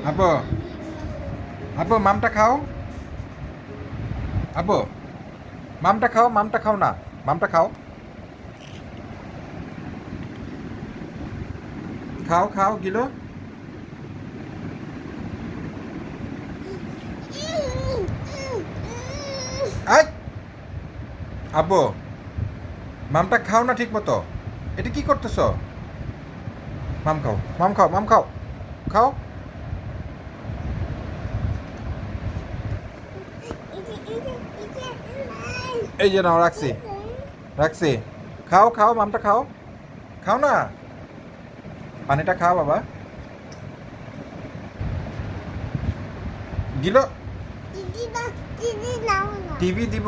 আব্বু আব্বু মামটা খাও। আব্বু মামটা খাও না। মামটা খাও, খাও খাও গিলো। আই আব্বু মামটা খাও না ঠিক মতো। এটা কি করতেছ? মাম খাও, মাম খাও, মাম খাও, খাও। এই যে নাও, রাখছি রাখছি। খাও খাও, মামটা খাও, খাও না। পানিটা খাও বাবা। গিলো। টিভি দিব।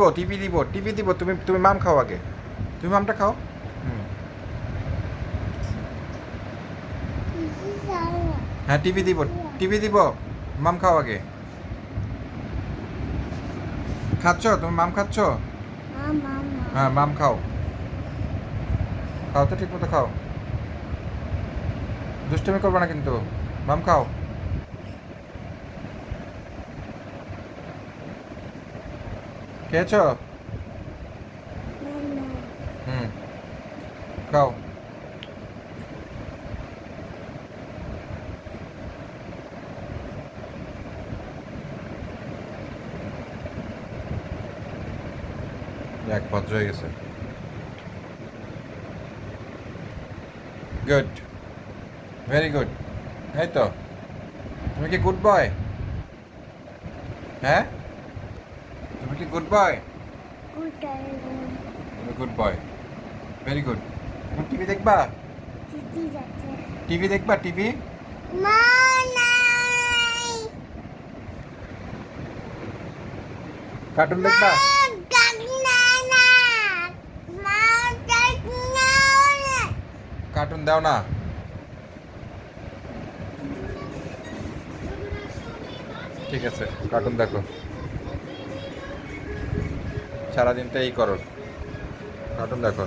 তুমি তুমি মাম খাও আগে। তুমি মামটা খাও। হুম। হ্যাঁ টিভি দিব। মাম খাও আগে। খাচ্ছ তুমি? মাম খাচ্ছ? হ্যাঁ মাম খাও। খাও তো ঠিক মতো খাও। দুষ্টুমি করবে না কিন্তু। মাম খাও। খেয়েছ? হুম, খাও। যাক, ভদ্র হয়ে গেছে। Good, very good. এই তো, তুমি কি গুড বয়? হ্যাঁ, তুমি কি গুড বয়? তুমি গুড বয়, ভেরি গুড। তুমি টিভি দেখবা? টিভি দেখবা? টিভি কার্টুন দেখবা? কার্টুন দাও না। ঠিক আছে, কার্টুন দেখো। সারাদিনটা এই করো, কার্টুন দেখো।